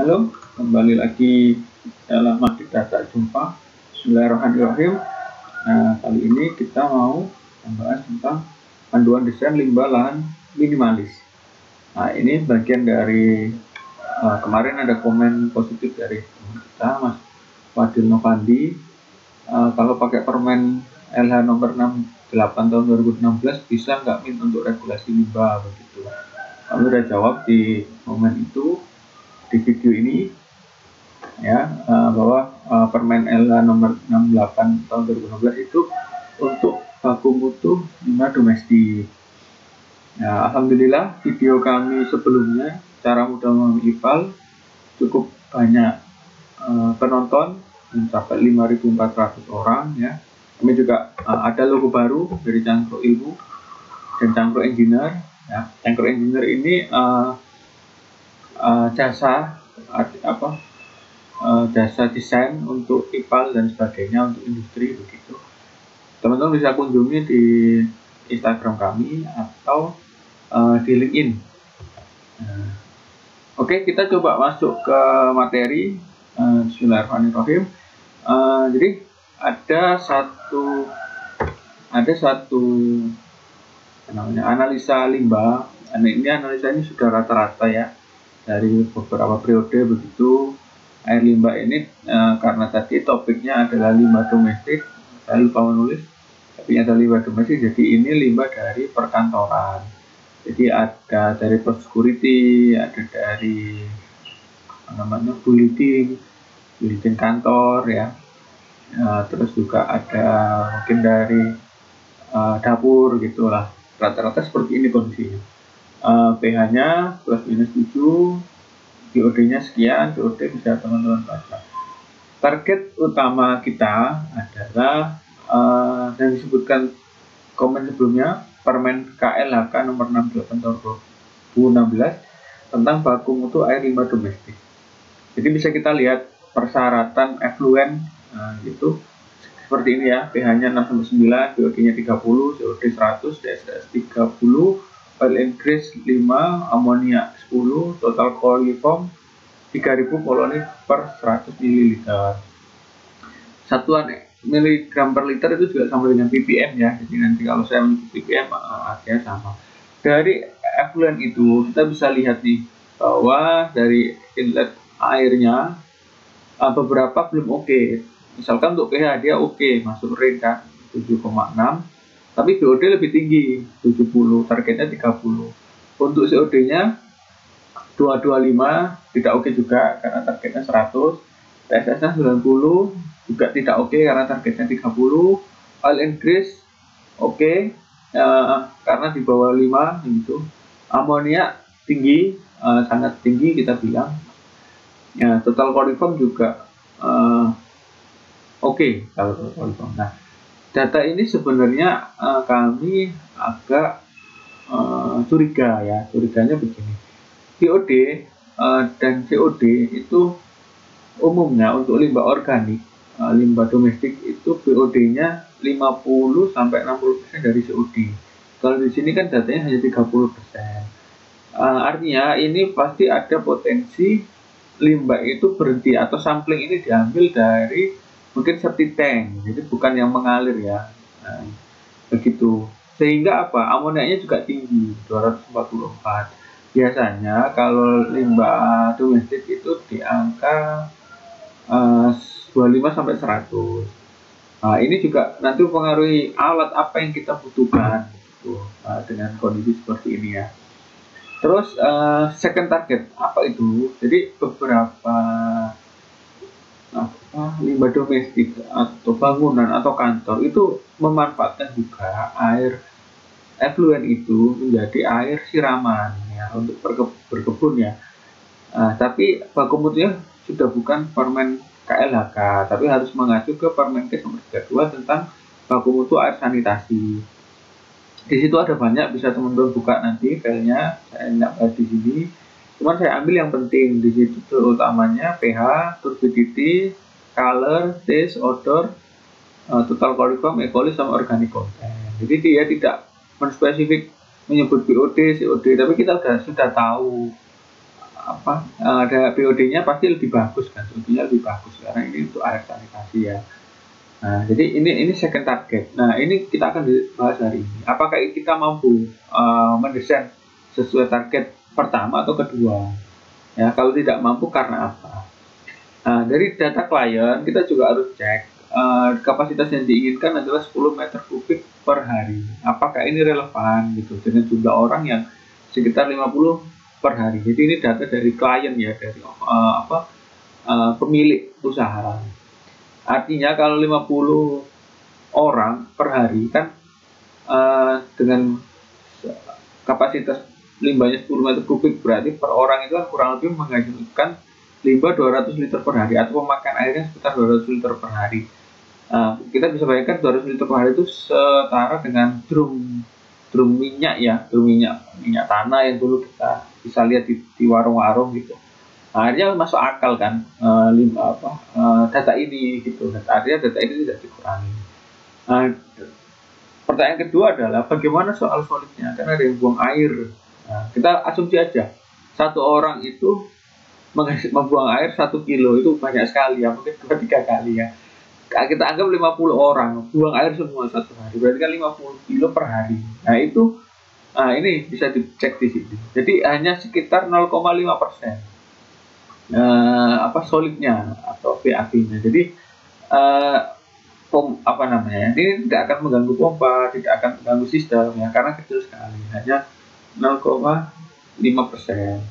Halo, kembali lagi dalam Matik Data Jumpa. Bismillahirrahmanirrahim. Nah, kali ini kita mau membahas tentang panduan desain limbah lahan minimalis. Nah, ini bagian dari kemarin ada komen positif dari teman kita, Mas Fadil Novandi. Kalau pakai permen LH nomor 68 tahun 2016 bisa nggak Min untuk regulasi limbah begitu. Kami udah jawab di komen itu di video ini ya, bahwa permen LH nomor 68 tahun 2016 itu untuk baku mutu limbah domestik. Nah, alhamdulillah video kami sebelumnya cara mudah memahami IPAL cukup banyak penonton, mencapai 5.400 orang ya. Kami juga ada logo baru dari Cangkro Ilmu dan Cangkro Engineer ya. Cangkro Engineer ini jasa jasa desain untuk IPAL dan sebagainya untuk industri begitu. Teman-teman bisa kunjungi di Instagram kami atau di LinkedIn. Oke, kita coba masuk ke materi. Bismillahirrahmanirrahim. Jadi ada satu analisa limbah. Ini analisa ini sudah rata-rata ya dari beberapa periode begitu. Air limbah ini karena tadi topiknya adalah limbah domestik, saya lupa menulis, tapi ada limbah domestik, jadi ini limbah dari perkantoran. Jadi ada dari post security, ada dari building kantor ya, terus juga ada mungkin dari dapur gitulah. Rata-rata seperti ini kondisinya. pH-nya plus minus 7, DOD-nya sekian, DOD bisa teman-teman baca. Target utama kita adalah yang disebutkan komen sebelumnya, Permen KLHK nomor 68 tahun 2016 tentang baku mutu air limbah domestik. Jadi bisa kita lihat persyaratan effluent gitu seperti ini ya, pH-nya 6-9, DOD-nya 30, COD 100, DSS 30, oil and grease 5, amonia 10, total coliform 3000 koloni per 100 ml. Satuan miligram per liter itu juga sama dengan ppm ya. Jadi nanti kalau saya menyebut ppm artinya sama. Dari effluent itu kita bisa lihat nih bahwa dari inlet airnya beberapa belum oke. Misalkan untuk pH dia oke, masuk range kan 7,6, tapi BOD lebih tinggi 70, targetnya 30. Untuk COD-nya 225 tidak oke juga karena targetnya 100, TSS-nya 90 juga tidak oke karena targetnya 30, oil and grease oke karena di bawah 5 gitu. Amonia tinggi, sangat tinggi kita bilang ya. Total coliform juga oke kalau total coliform. Nah, data ini sebenarnya kami agak curiga ya. Curiganya begini, COD dan COD itu umumnya untuk limbah organik, limbah domestik itu BOD-nya 50-60% dari COD. Kalau di sini kan datanya hanya 30%. Artinya ini pasti ada potensi limbah itu berhenti atau sampling ini diambil dari mungkin septic tank, jadi bukan yang mengalir ya. Nah, begitu. Sehingga apa? Amoniaknya juga tinggi, 244. Biasanya kalau limbah domestik itu di angka 25 sampai 100. Nah, ini juga nanti mempengaruhi alat apa yang kita butuhkan gitu, dengan kondisi seperti ini ya. Terus second target apa itu? Jadi beberapa limbah domestik atau bangunan atau kantor itu memanfaatkan juga air effluent itu menjadi air siraman ya untuk berkebun ya. Tapi baku mutunya sudah bukan permen KLHK, tapi harus mengacu ke Permenkes nomor 32 tentang baku mutu air sanitasi. Di situ ada banyak, bisa teman-teman buka nanti filenya, saya tidak bahas di sini. Cuman saya ambil yang penting di situ, terutamanya pH, turbidity, color, taste, odor, total coliform, E. coli sama organic content. Jadi dia tidak menspesifik menyebut BOD, COD, tapi kita sudah tahu ada BOD-nya pasti lebih bagus kan, sebetulnya lebih bagus karena ini untuk air sanitasi ya. Nah, jadi ini second target. Nah, ini kita akan bahas hari ini. Apakah kita mampu mendesain sesuai target pertama atau kedua? Ya, kalau tidak mampu karena apa? Nah, dari data klien kita juga harus cek kapasitas yang diinginkan adalah 10 meter kubik per hari. Apakah ini relevan gitu dengan jumlah orang yang sekitar 50 per hari. Jadi ini data dari klien ya, dari pemilik usaha. Artinya kalau 50 orang per hari kan dengan kapasitas limbahnya 10 meter kubik, berarti per orang itu kan kurang lebih menghasilkan limbah 200 liter per hari atau pemakaian airnya sekitar 200 liter per hari. Kita bisa bayangkan 200 liter per hari itu setara dengan drum minyak ya, drum minyak tanah yang dulu kita bisa lihat di warung-warung gitu. Akhirnya masuk akal kan data ini gitu. Artinya data ini tidak dikurangi. Pertanyaan kedua adalah bagaimana soal solidnya? Karena ada yang buang air. Kita asumsi aja satu orang itu membuang air 1 kilo itu banyak sekali ya, mungkin 2-3 kali ya. Kita anggap 50 orang buang air semua satu hari, berarti kan 50 kilo per hari. Nah itu, ini bisa dicek di sini. Jadi hanya sekitar 0,5% solidnya atau VAB-nya. Jadi ini tidak akan mengganggu pompa, tidak akan mengganggu sistem ya, karena kecil sekali, hanya 0,5%.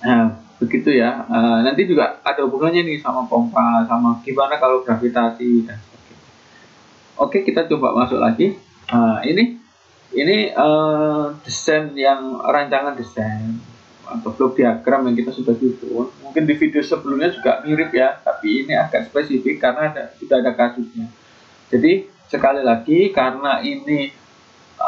Nah, begitu ya. Nanti juga ada hubungannya nih sama pompa, sama gimana kalau gravitasi dan sebagainya. Oke, kita coba masuk lagi. Ini desain yang rancangan desain atau blok diagram yang kita sudah susun. Mungkin di video sebelumnya juga mirip ya, tapi ini agak spesifik karena sudah ada kasusnya. Jadi sekali lagi karena ini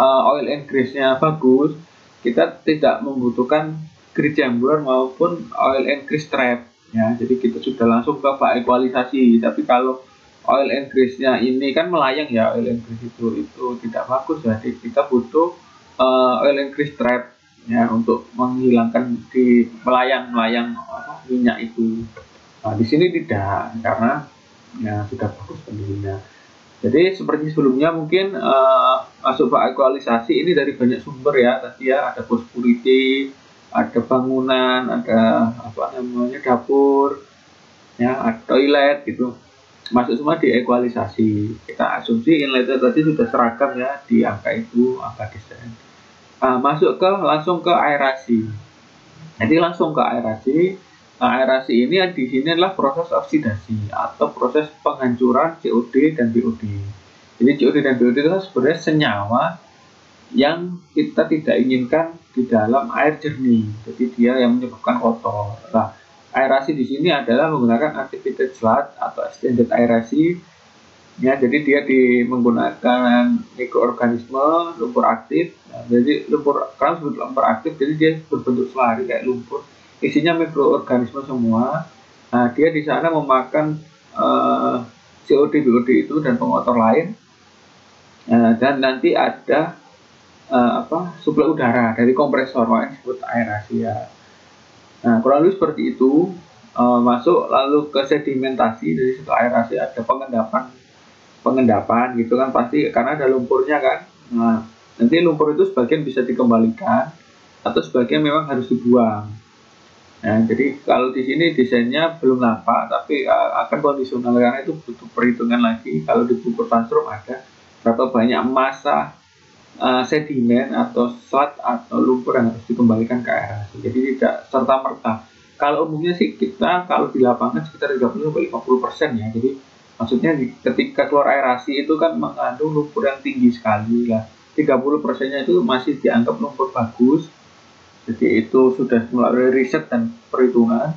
oil and grease-nya bagus, kita tidak membutuhkan grease chamber maupun oil and grease trap ya. Jadi kita sudah langsung ke bak ekualisasi. Tapi kalau oil and grease-nya ini kan melayang ya, oil and grease itu tidak bagus ya. Jadi kita butuh oil and grease trap ya untuk menghilangkan di melayang minyak itu. Nah, di sini tidak karena ya sudah bagus pendirinya. Jadi seperti sebelumnya mungkin masuk bak ekualisasi ini dari banyak sumber ya. Tadi ya ada post purity, ada bangunan, ada dapur, ya, ada toilet gitu, masuk semua di ekualisasi. Kita asumsi inletnya tadi sudah seragam ya di angka itu, angka desain. Masuk langsung ke aerasi. Jadi langsung ke aerasi. Aerasi ini di sini adalah proses oksidasi atau proses penghancuran COD dan BOD. Jadi COD dan BOD itu sebenarnya senyawa yang kita tidak inginkan di dalam air jernih, jadi dia yang menyebabkan kotor. Nah, aerasi di sini adalah menggunakan activated sludge atau extended aerasi. Ya, jadi dia menggunakan mikroorganisme lumpur aktif. Nah, jadi karena lumpur aktif, jadi dia berbentuk selari kayak lumpur. Isinya mikroorganisme semua. Nah, dia di sana memakan COD, BOD itu dan pengotor lain. Dan nanti ada suplai udara dari kompresor, makanya disebut aerasi ya. Nah, kurang lebih seperti itu. Masuk lalu ke sedimentasi. Dari situ aerasi ada pengendapan gitu kan, pasti karena ada lumpurnya kan. Nah, nanti lumpur itu sebagian bisa dikembalikan atau sebagian memang harus dibuang. Nah, jadi kalau di sini desainnya belum nampak, tapi akan kondisional karena itu butuh perhitungan lagi. Kalau di buku Transrum ada berapa banyak massa sedimen atau sludge atau lumpur yang harus dikembalikan ke aerasi. Jadi tidak serta-merta. Kalau umumnya sih kita kalau di lapangan sekitar 30-50% ya. Jadi maksudnya ketika keluar aerasi itu kan mengandung lumpur yang tinggi sekali lah. 30%-nya itu masih dianggap lumpur bagus. Jadi itu sudah melalui riset dan perhitungan.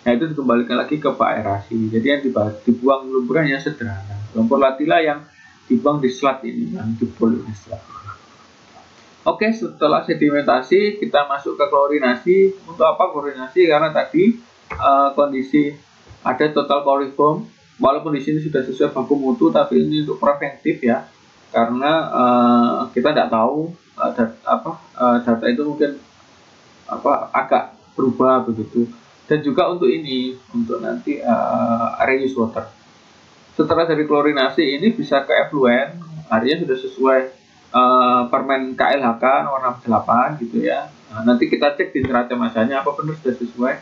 Nah, itu dikembalikan lagi ke aerasi. Jadi yang dibuang lumpurnya sederhana. Lumpur latila yang dibuang di sludge ini, yang dipul di sludge. Oke, setelah sedimentasi kita masuk ke klorinasi. Untuk apa klorinasi? Karena tadi kondisi ada total chloriform, walaupun di sini sudah sesuai baku mutu, tapi ini untuk preventif ya, karena kita tidak tahu data itu mungkin agak berubah begitu. Dan juga untuk ini, untuk nanti reuse water. Setelah dari klorinasi ini bisa ke effluent, artinya sudah sesuai permen KLHK nomor 68 gitu ya. Nah, nanti kita cek di neraca masanya apa benar sudah sesuai.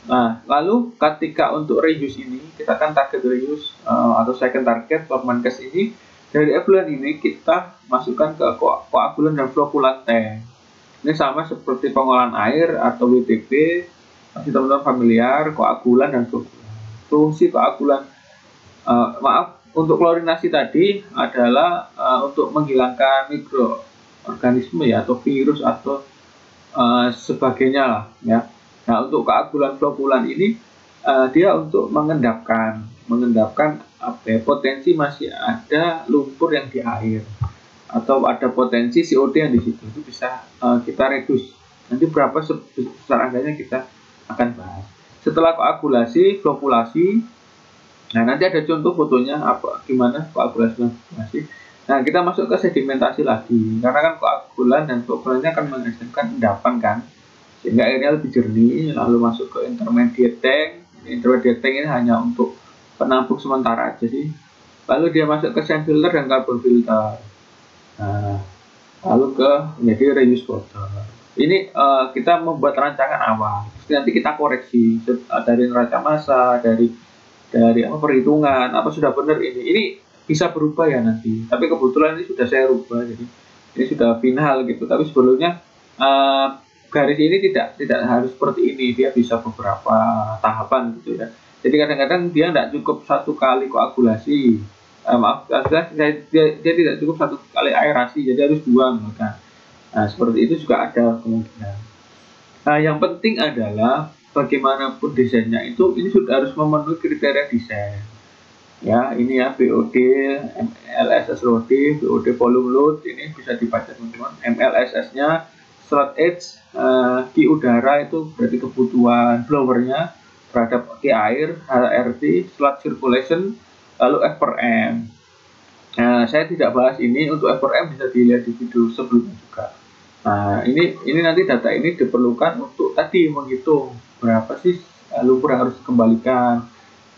Nah, lalu ketika untuk reuse ini, kita kan target reuse atau second target Permenkes ini, dari effluent ini kita masukkan ke koagulan dan flokulan tank. Ini sama seperti pengolahan air atau WTP, masih teman-teman familiar, koagulan dan flokulan. Fungsi koagulan, untuk klorinasi tadi adalah untuk menghilangkan mikroorganisme ya, atau virus atau sebagainya lah ya. Nah, untuk koagulan flokulan ini dia untuk mengendapkan potensi masih ada lumpur yang di air atau ada potensi CO2 yang di situ, itu bisa kita reduce. Nanti berapa besar angkanya kita akan bahas. Setelah koagulasi, flokulasi, nah nanti ada contoh fotonya gimana koagulasi. Nah, kita masuk ke sedimentasi lagi, karena kan koagulan dan flokulannya akan menghasilkan endapan kan, sehingga airnya lebih jernih. Lalu masuk ke intermediate tank. Intermediate tank ini hanya untuk penampung sementara aja sih. Lalu dia masuk ke sand filter dan carbon filter. Nah, lalu menjadi reuse water. Ini kita membuat rancangan awal. Terus nanti kita koreksi dari neraca massa, dari perhitungan apa sudah benar ini. Ini bisa berubah ya nanti. Tapi kebetulan ini sudah saya rubah, jadi ini sudah final gitu. Tapi sebelumnya garis ini tidak harus seperti ini, dia bisa beberapa tahapan gitu ya. Jadi kadang-kadang dia tidak cukup satu kali koagulasi, dia tidak cukup satu kali aerasi, jadi harus dua kan. Nah, seperti itu juga ada kemungkinan. Nah, yang penting adalah bagaimanapun desainnya itu, ini sudah harus memenuhi kriteria desain. Ya, ini ya BOD, MLSS loading, BOD volume load, ini bisa dibaca teman-teman. MLSS-nya slot edge, Q udara itu berarti kebutuhan blowernya terhadap Q air, HRT, slot circulation, lalu F per M. Nah, saya tidak bahas ini, untuk F per M bisa dilihat di video sebelumnya juga. Nah, ini nanti data ini diperlukan untuk tadi menghitung berapa sih lumpur yang harus dikembalikan,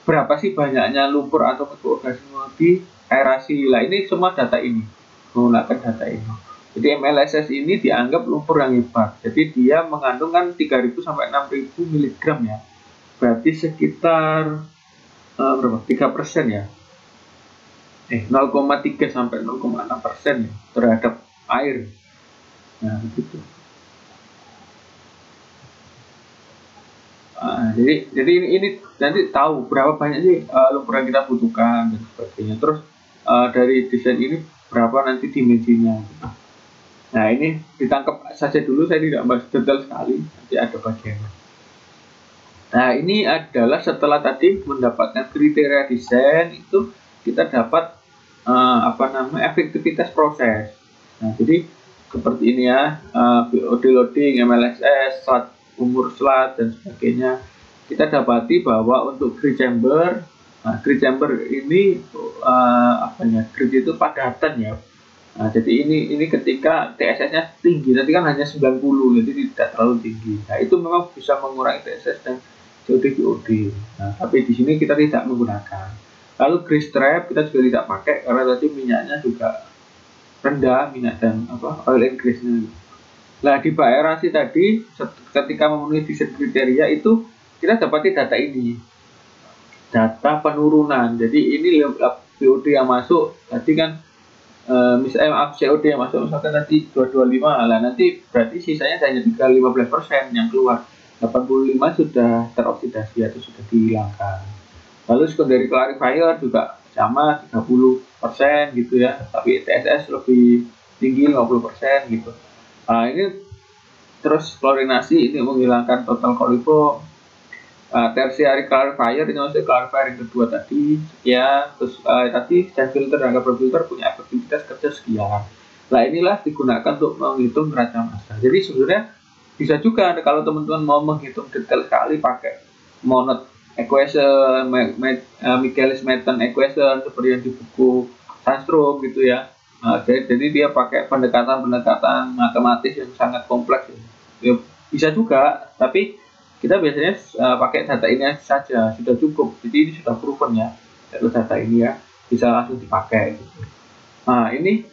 berapa sih banyaknya lumpur atau mikroorganisme di aerasi. Lah, ini semua data ini, menggunakan data ini. Jadi MLSS ini dianggap lumpur yang hebat. Jadi dia mengandung kan 3.000 sampai 6.000 mg ya. Berarti sekitar berapa? 3% ya. 0,3 sampai 0,6% ya terhadap air. Nah, begitu. Jadi ini nanti tahu berapa banyak sih lumpur yang kita butuhkan dan sebagainya. Terus dari desain ini berapa nanti dimensinya. Gitu. Nah, ini ditangkap saja dulu, saya tidak bahas detail sekali, nanti ada bagiannya. Nah, ini adalah setelah tadi mendapatkan kriteria desain, itu kita dapat efektivitas proses. Nah, jadi seperti ini ya, BOD loading, MLSS, slot, umur slot dan sebagainya. Kita dapati bahwa untuk grid chamber, grid ini grid itu padatan ya. Nah, jadi ini ketika TSS-nya tinggi, tadi kan hanya 90, jadi tidak terlalu tinggi. Nah, itu memang bisa mengurangi TSS dan COD-BOD. Nah, tapi di sini kita tidak menggunakan. Lalu grease trap kita juga tidak pakai karena tadi minyaknya juga rendah, minyak dan oil and grease-nya. Nah, di aerasi tadi ketika memenuhi desain kriteria itu kita dapati data ini. Data penurunan. Jadi ini BOD yang masuk tadi kan misalnya COD yang masuk misalkan tadi 225, lah nanti berarti sisanya hanya tinggal 15% yang keluar, 85 sudah teroksidasi atau sudah dihilangkan. Lalu secondary clarifier juga sama 30% gitu ya, tapi TSS lebih tinggi 50% gitu. Nah, ini terus klorinasi ini menghilangkan total kolipo. Tertiary clarifier ini maksudnya clarifier yang kedua tadi ya, terus tadi sand filter dan carbon filter punya efektivitas kerja sekian. Nah, inilah digunakan untuk menghitung neraca massa. Jadi sebenarnya bisa juga kalau teman-teman mau menghitung detail sekali pakai Monod equation, Michaelis-Menten equation seperti yang di buku Sandstrom gitu ya. Jadi dia pakai pendekatan matematis yang sangat kompleks ya. Bisa juga, tapi kita biasanya pakai data ini saja, sudah cukup. Jadi ini sudah proven ya, data ini ya bisa langsung dipakai gitu. Nah ini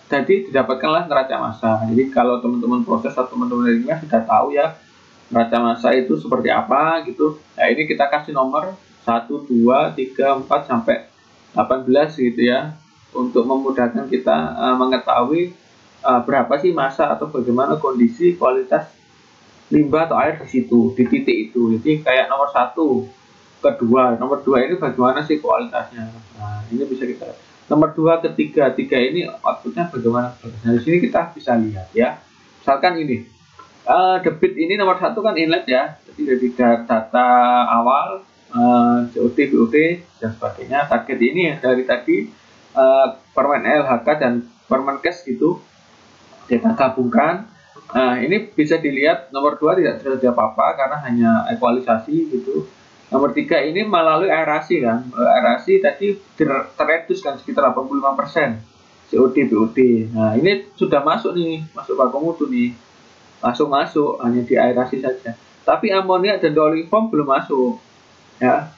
jadi didapatkanlah neraca massa. Jadi kalau teman-teman proses atau teman-teman ilmiah sudah tahu ya neraca massa itu seperti apa gitu. Nah ini kita kasih nomor 1, 2, 3, 4 sampai 18 gitu ya, untuk memudahkan kita mengetahui berapa sih massa atau bagaimana kondisi kualitas limbah atau air di situ, di titik itu. Jadi kayak nomor 1, kedua, nomor 2 ini bagaimana sih kualitasnya. Nah ini bisa kita nomor 2 ke 3 ini outputnya bagaimana. Nah di sini kita bisa lihat ya, misalkan ini debit ini nomor 1 kan inlet ya, jadi dari data awal COD, BOD dan sebagainya. Target ini ya dari tadi permen LHK dan permen cash gitu kita gabungkan. Nah ini bisa dilihat nomor 2 tidak terjadi apa-apa karena hanya ekualisasi gitu. Nomor 3 ini melalui aerasi kan, aerasi tadi terredus kan sekitar 85% COD, BOD. Nah ini sudah masuk nih, masuk baku mutu nih, langsung masuk hanya di aerasi saja. Tapi amonia dan doliform belum masuk ya.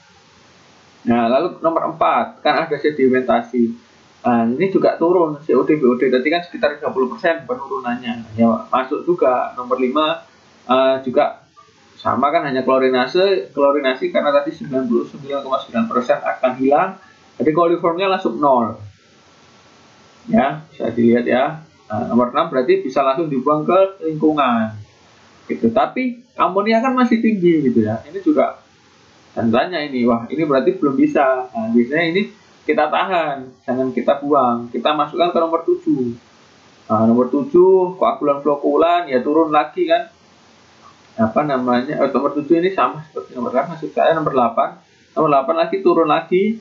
Nah lalu nomor 4 kan ada sedimentasi. Nah ini juga turun COD, BOD tadi kan sekitar 30% penurunannya ya, masuk juga. Nomor 5 juga sama kan, hanya klorinasi karena tadi 99,9% akan hilang, jadi koliformnya langsung 0 ya, bisa dilihat ya. Nah, nomor 6 berarti bisa langsung dibuang ke lingkungan gitu, tapi amonia kan masih tinggi gitu ya. Ini juga tandanya ini, wah ini berarti belum bisa. Nah biasanya ini kita tahan, jangan kita buang, kita masukkan ke nomor 7. Nah, nomor 7 koagulan flokulan ya turun lagi kan, apa namanya, nomor 7 ini sama seperti nomor 8, maksud saya nomor 8 lagi turun lagi,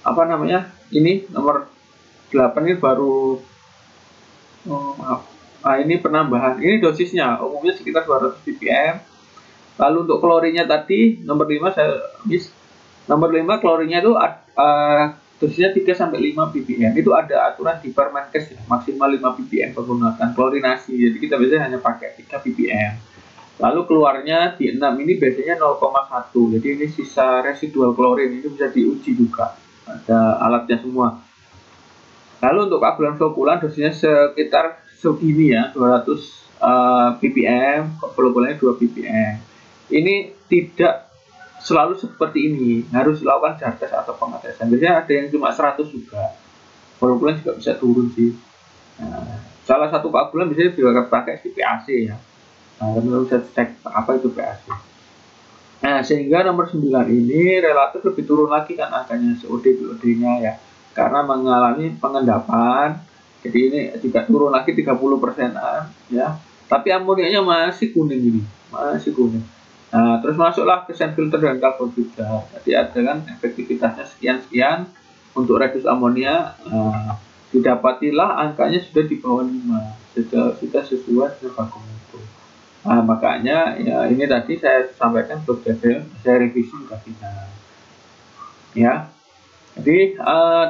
apa namanya, ini nomor 8 ini baru ini penambahan, ini dosisnya umumnya sekitar 200 ppm. Lalu untuk klorinnya tadi nomor 5 saya miss, nomor 5 klorinnya itu dosisnya 3-5 ppm. Itu ada aturan di Permenkes ya, maksimal 5 ppm penggunaan klorinasi. Jadi kita biasanya hanya pakai 3 ppm. Lalu keluarnya di 6 ini biasanya 0,1. Jadi ini sisa residual klorin, ini bisa diuji juga. Ada alatnya semua. Lalu untuk koagulan flokulan dosisnya sekitar segini ya, 200 ppm, flokulannya 2 ppm. Ini tidak selalu seperti ini, harus dilakukan jar tes atau pengetesan. Biasanya ada yang cuma 100 juga, koagulan juga bisa turun sih. Nah, salah satu koagulan biasanya juga pakai si PAC ya. Nah, teman-teman bisa cek apa itu PAC. Nah, sehingga nomor 9 ini relatif lebih turun lagi kan angkanya COD, BOD-nya ya, karena mengalami pengendapan. Jadi ini juga turun lagi 30%-an ya. Tapi amoniaknya masih kuning ini, masih kuning. Nah, terus masuklah ke sand filter dan karbon filter. Jadi ada kan efektivitasnya sekian-sekian untuk reduce amonia. Didapatilah angkanya sudah di bawah 5, sudah sesuai dengan baku mutu. Nah, makanya ya ini tadi saya sampaikan beberapa, saya revisi juga final. Ya. Jadi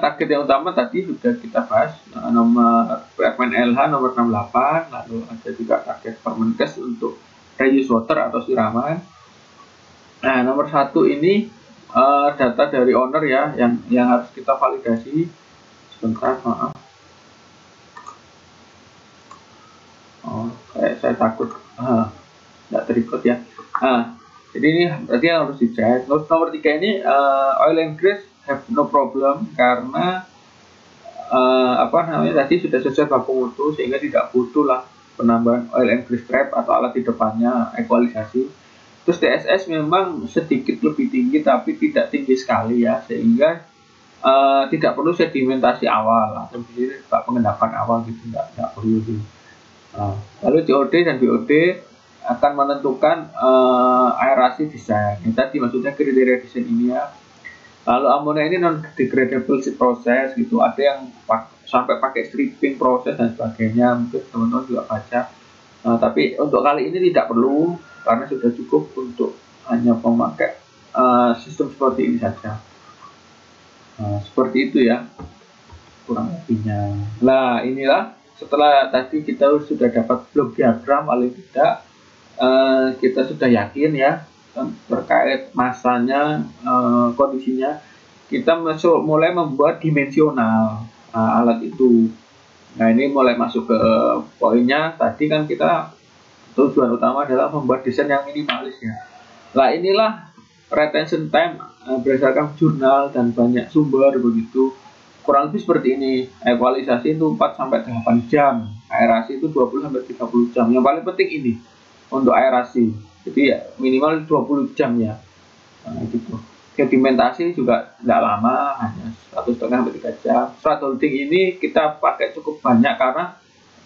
target yang utama tadi sudah kita bahas, nomor permen LH nomor 68, lalu ada juga target Permenkes untuk reuse water atau siraman. Nah, nomor 1 ini data dari owner ya, yang harus kita validasi. Sebentar, maaf. Kayak saya takut nggak terikut ya. Jadi ini berarti yang harus dicek. Nomor 3 ini oil and grease have no problem karena apa namanya tadi sudah sesuai baku mutu, sehingga tidak butuh lah penambahan oil and grease trap atau alat di depannya, ekualisasi. Terus TSS memang sedikit lebih tinggi tapi tidak tinggi sekali ya, sehingga tidak perlu sedimentasi awal atau pengendapan awal gitu, nggak perlu sih. Lalu COD dan BOD akan menentukan aerasi desain. Ini tadi maksudnya kriteria desain ini ya. Lalu amonia ini non degradable proses gitu, ada yang sampai pakai stripping proses dan sebagainya, mungkin teman-teman juga baca. Tapi untuk kali ini tidak perlu karena sudah cukup untuk hanya memakai sistem seperti ini saja. Seperti itu ya. kurang lebihnya. Nah, inilah setelah tadi kita sudah dapat blok diagram paling tidak, kita sudah yakin ya terkait masanya, kondisinya, kita mulai membuat dimensional alat itu. Nah, ini mulai masuk ke poinnya. Tadi kan kita tujuan utama adalah membuat desain yang minimalis ya. Nah, inilah retention time berdasarkan jurnal dan banyak sumber begitu. Kurang lebih seperti ini. Evaluasi itu 4-8 jam. Aerasi itu 20-30 jam. Yang paling penting ini untuk aerasi. Jadi ya minimal 20 jam ya. Nah, gitu. Sedimentasi juga tidak lama, hanya 1,5-3 jam. Serat holding ini kita pakai cukup banyak karena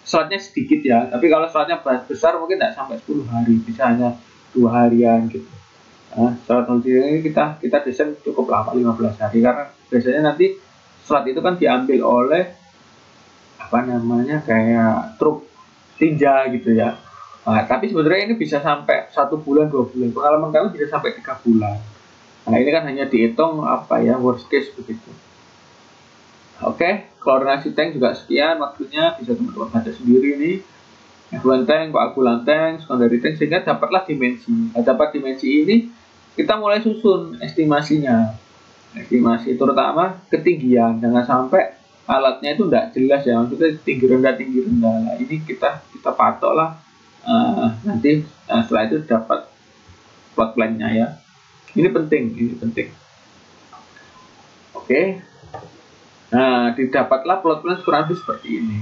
seratnya sedikit ya. Tapi kalau seratnya besar mungkin tidak sampai 10 hari, bisa hanya 2 harian gitu. Nah, serat holding ini kita desain cukup lama, 15 hari, karena biasanya nanti serat itu kan diambil oleh kayak truk tinja gitu ya. Nah, tapi sebenarnya ini bisa sampai 1 bulan 2 bulan. Pengalaman kami bisa sampai 3 bulan. Nah, ini kan hanya dihitung worst case begitu. Oke, klorinasi tank juga sekian waktunya, bisa teman-teman baca sendiri nih. Effluent tank, coagulant tank, secondary tank, sehingga dapatlah dimensi. Nah, dapat dimensi ini kita mulai susun estimasinya. Estimasi terutama ketinggian, jangan sampai alatnya itu tidak jelas ya, maksudnya tinggi rendah. Nah, ini kita patok lah. Nanti setelah itu dapat plot plan-nya ya. Ini penting. Oke. Nah, didapatlah plot plan kurang lebih seperti ini.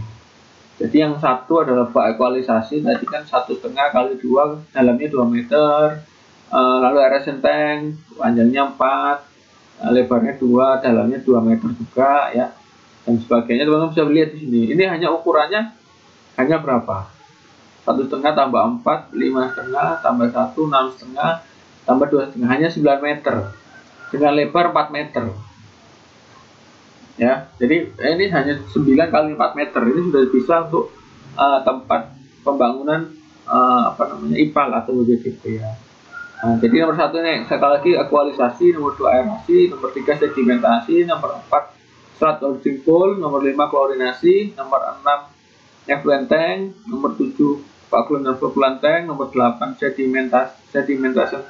Jadi yang satu adalah bak ekualisasi, tadi kan 1,5 kali 2, dalamnya 2 meter. Lalu aeration tank, panjangnya 4, lebarnya 2, dalamnya 2 meter juga ya. Dan sebagainya, teman-teman bisa lihat di sini. Ini hanya ukurannya hanya berapa? 1,5 tambah 4, 5,5 tambah 1, 6,5 tambah 2,5, hanya 9 meter dengan lebar 4 meter ya. Jadi ini hanya 9 kali 4 meter, ini sudah bisa untuk tempat pembangunan IPAL atau WBTP ya. Nah, jadi nomor 1 ini sekali lagi ekualisasi, nomor 2 aerasi, nomor 3 sedimentasi, nomor 4 serat holding pool, nomor 5 klorinasi, nomor 6 effluent tank, nomor 7 coagulant tank, nomor 8 sedimentation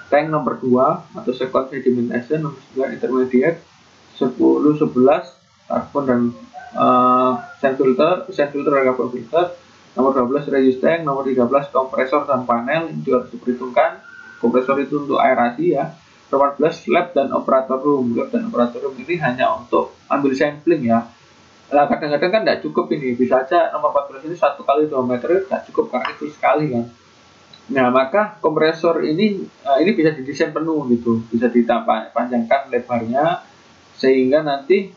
tank, nomor 2 atau second sedimentation, nomor 9 intermediate, 10, 11 carbon dan sand filter dan carbon filter, nomor 12 reuse tank, nomor 13 kompresor dan panel, ini juga harus diperhitungkan. Kompresor itu untuk aerasi ya. Nomor 14 lab dan operator room. Lab dan operator room ini hanya untuk ambil sampling ya. Nah, kadang-kadang kan tidak cukup ini, bisa aja nomor 14 ini 1 kali 2 meter tidak cukup karena itu sekali kan. Nah, maka kompresor ini bisa didesain penuh gitu, bisa dipanjangkan lebarnya sehingga nanti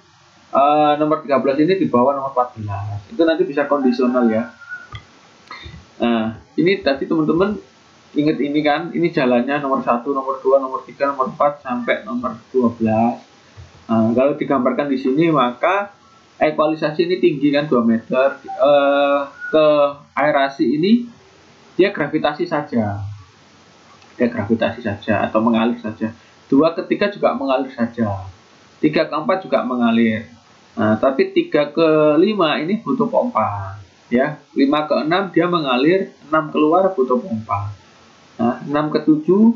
nomor 13 ini di bawah nomor 14. Itu nanti bisa kondisional ya. Nah, ini tadi teman-teman ingat ini kan, ini jalannya nomor 1, nomor 2, nomor 3, nomor 4 sampai nomor 12. Nah, kalau digambarkan di sini maka ekualisasi ini tinggi kan 2 meter. Ke aerasi ini dia gravitasi saja. Atau mengalir saja. 2 ke 3 juga mengalir saja. 3 ke 4 juga mengalir. Nah, tapi 3 ke 5 ini butuh pompa. Ya, 5 ke 6 dia mengalir, 6 keluar butuh pompa. Nah, 6 ke 7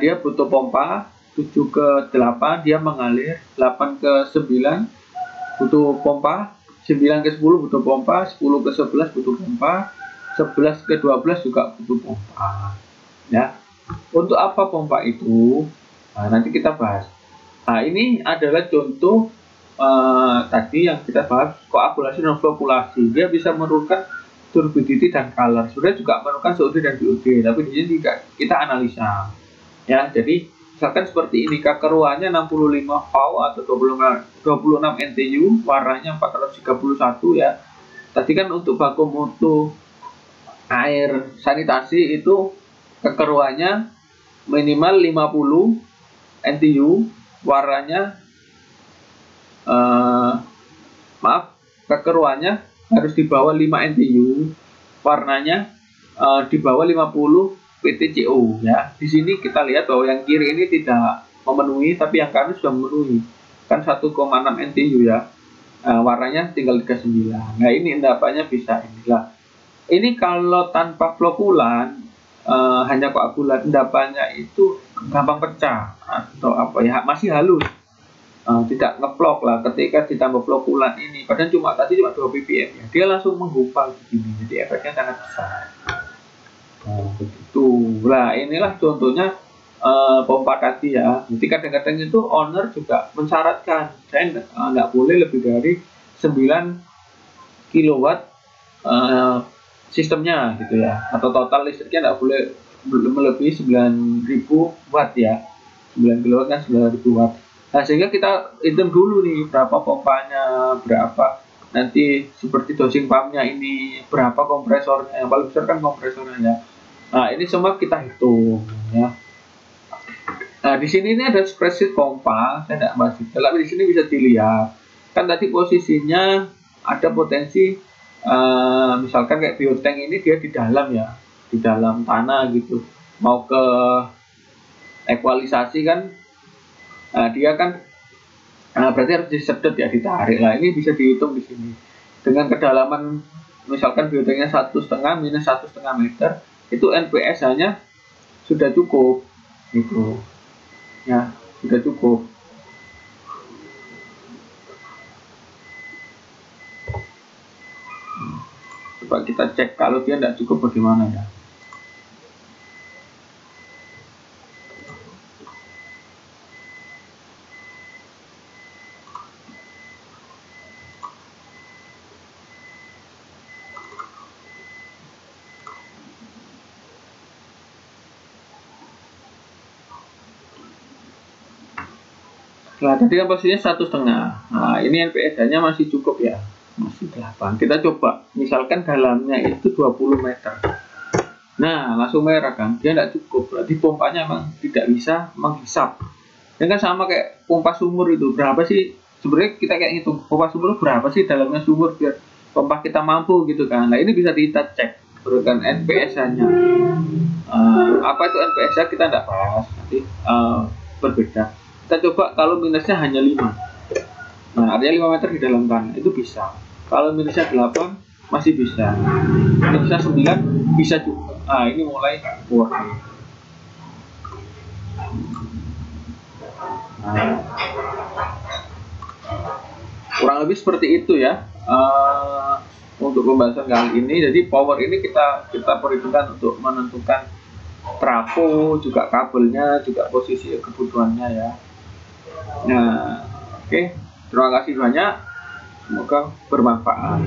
dia butuh pompa, 7 ke 8 dia mengalir, 8 ke 9 butuh pompa, 9 ke 10 butuh pompa, 10 ke 11 butuh pompa, 11 ke 12 juga butuh pompa. Ya. Untuk apa pompa itu? Nah, nanti kita bahas. Nah, ini adalah contoh tadi yang kita bahas, koagulasi dan flockulasi. Dia bisa menurunkan turbidity dan color. Sebenarnya juga menurunkan COD dan BOD, tapi di sini kita analisa. Ya, jadi misalkan seperti ini, kekeruannya 65 VAU atau 26 NTU, warnanya 431 ya. Tadi kan untuk baku mutu air sanitasi itu kekeruannya minimal 50 NTU, warnanya kekeruannya harus di bawah 5 NTU, warnanya di bawah 50 PTCO ya. Di sini kita lihat bahwa yang kiri ini tidak memenuhi, tapi yang kanan sudah memenuhi. Kan 1,6 NTU ya. warnanya tinggal 39. Nah ini endapannya bisa inilah. Ini kalau tanpa flokulan, hanya koagulat, endapannya itu gampang pecah atau apa ya, masih halus, tidak ngeplok lah. Ketika ditambah flokulan ini, padahal tadi cuma 2 ppm ya, dia langsung menggumpal begini, jadi efeknya sangat besar. Begitu. Nah inilah contohnya pompa tadi ya. Jadi kadang-kadang itu owner juga mensyaratkan saya nggak boleh lebih dari 9 kilowatt sistemnya gitu ya, atau total listriknya nggak boleh melebihi 9.000 watt ya. 9 kilowatt kan 9.000 watt. Nah sehingga kita hitung dulu nih berapa pompanya, berapa nanti seperti dosing pumpnya ini, berapa kompresornya, yang paling besar kan kompresornya ya. Nah ini semua kita hitung ya. Nah di sini ini ada spreadsheet pompa, saya tidak bahas detail, tapi di sini bisa dilihat kan tadi posisinya ada potensi, misalkan kayak biotank ini dia di dalam ya, di dalam tanah gitu, mau ke ekualisasi kan, dia kan berarti harus disedot ya, ditarik lah. Ini bisa dihitung di sini dengan kedalaman, misalkan biotanknya 1,5 minus 1,5 meter, itu NPS hanya sudah cukup gitu ya, sudah cukup. Coba kita cek kalau dia tidak cukup bagaimana ya. Nah tadi kan posisinya 1,5. Nah ini NPS-nya masih cukup ya, masih 8. Kita coba misalkan dalamnya itu 20 meter. Nah langsung merah kan, dia tidak cukup, berarti pompanya memang tidak bisa menghisap. Ini kan sama kayak pompa sumur itu, berapa sih sebenarnya kita kayak ngitung pompa sumur berapa sih dalamnya sumur biar pompa kita mampu gitu kan. Nah ini bisa kita cek berikan NPS-nya. Apa itu NPS-nya kita tidak bahas, nanti berbeda. Kita coba kalau minusnya hanya 5. Nah artinya 5 meter di dalam tanah itu bisa. Kalau minusnya 8 masih bisa, minusnya 9 bisa juga. Nah ini mulai working. Nah, kurang lebih seperti itu ya untuk pembahasan kali ini. Jadi power ini kita perhitungkan untuk menentukan trafo, juga kabelnya, juga posisi kebutuhannya ya. Nah, oke. Terima kasih banyak. Semoga bermanfaat.